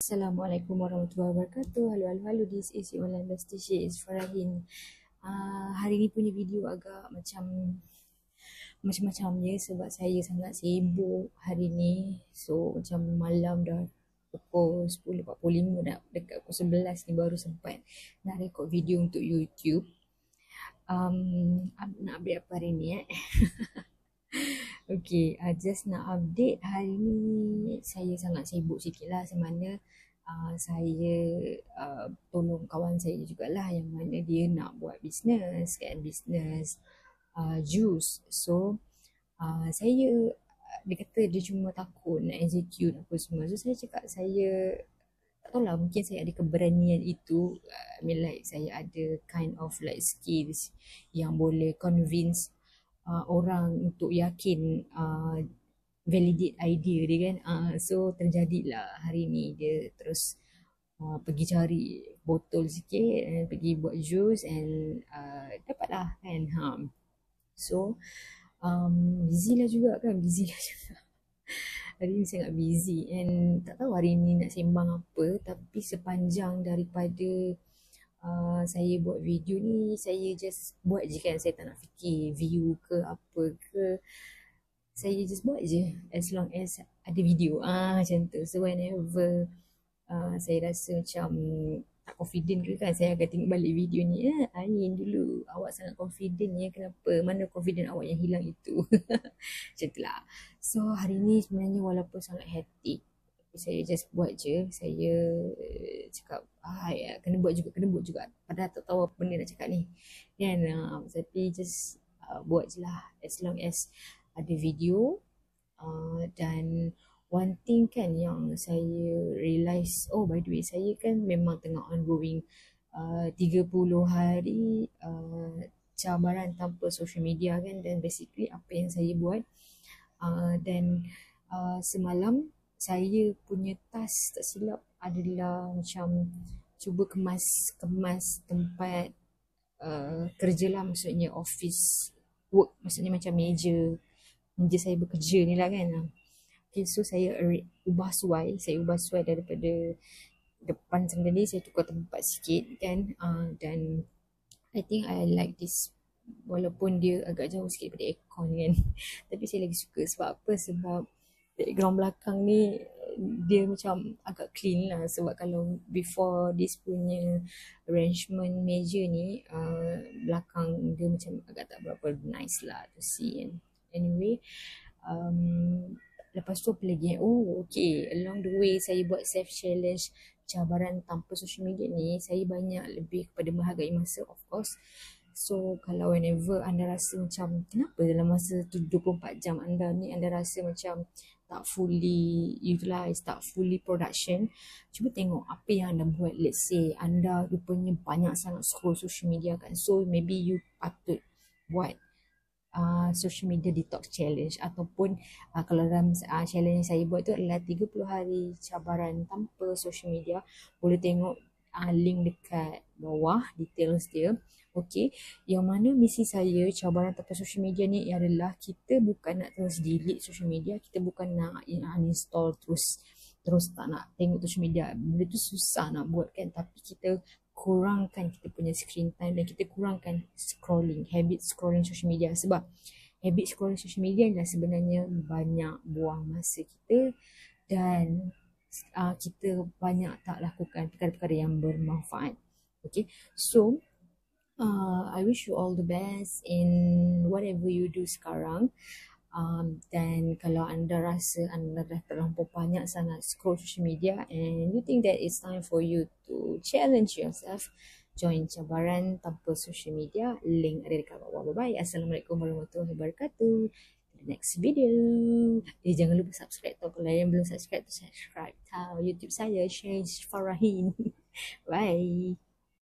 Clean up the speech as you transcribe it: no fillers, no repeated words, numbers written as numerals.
Assalamualaikum warahmatullahi wabarakatuh. Halo, this is your online bestie, she is Farahin. Hari ni punya video agak macam-macam je sebab saya sangat sibuk hari ni. So macam malam dah pukul 10.45 dah dekat pukul 11 ni baru sempat nak rekod video untuk YouTube. Nak update apa hari ni Okay, just nak update hari ni saya sangat sibuk sikit lah semana saya tolong kawan saya jugalah yang mana dia nak buat bisnes kan, bisnes juice. So saya dia kata dia cuma takut nak execute apa semua. So saya cakap saya tak tahulah, mungkin saya ada keberanian itu. I mean like saya ada kind of like skills yang boleh convince orang untuk yakin validate idea dia kan. So terjadilah hari ni dia terus pergi cari botol sikit and pergi buat juice and dapatlah kan. So busy lah juga. Hari ni sangat busy and tak tahu hari ni nak sembang apa, tapi sepanjang daripada saya buat video ni, saya just buat je kan. Saya tak nak fikir view ke apa ke, saya just buat je as long as ada video macam tu. So whenever saya rasa macam tak confident ke kan, saya akan tengok balik video ni. Ain dulu awak sangat confident ya, kenapa, mana confident awak yang hilang itu. Macam tu lah. So hari ni sebenarnya walaupun sangat hectic, saya just buat je. Saya cakap ya, kena buat juga padahal tak tahu apa benda nak cakap ni kan. Tapi just buat je lah as long as ada video. Dan one thing kan yang saya realise, by the way, saya kan memang tengah ongoing 30 hari cabaran tanpa social media kan. Dan basically apa yang saya buat, dan semalam saya punya task tak silap adalah macam cuba kemas tempat kerja lah, maksudnya office work, maksudnya macam meja saya bekerja ni lah kan. Okay, so saya ubah suai daripada depan macam tadi, saya tukar tempat sikit kan. Dan I think I like this, walaupun dia agak jauh sikit daripada aircon kan. Tapi saya lagi suka. Sebab apa? Sebab background belakang ni dia macam agak clean lah. Sebab kalau before this punya arrangement meja ni, belakang dia macam agak tak berapa nice lah to see kan. Anyway, lepas tu apa lagi? Okay, along the way saya buat self challenge cabaran tanpa social media ni, saya banyak lebih kepada menghargai masa, of course. So kalau whenever anda rasa macam kenapa dalam masa tu 24 jam anda ni anda rasa macam tak fully utilize, tak fully production, cuba tengok apa yang anda buat. Let's say anda rupanya banyak sangat scroll social media kan, so maybe you patut buat social media detox challenge. Ataupun kalau dalam challenge saya buat tu adalah 30 hari cabaran tanpa social media, boleh tengok link dekat bawah details dia. Okay, yang mana misi saya cabaran tanpa social media ni adalah kita bukan nak terus delete social media, kita bukan nak uninstall terus tak nak tengok social media. Benda tu susah nak buat kan, tapi kita kurangkan kita punya screen time dan kita kurangkan habit scrolling social media. Sebab habit scrolling social media adalah sebenarnya banyak buang masa kita dan kita banyak tak lakukan perkara-perkara yang bermanfaat. Okay, so I wish you all the best in whatever you do sekarang. Dan kalau anda rasa anda dah terlampau banyak sangat scroll social media and you think that it's time for you to challenge yourself, join cabaran tanpa social media. Link ada dekat bawah. Bye-bye. Assalamualaikum warahmatullahi wabarakatuh. The next video. Jangan lupa subscribe tau. Kalau yang belum subscribe, subscribe tau YouTube saya, Change Farahin. Bye.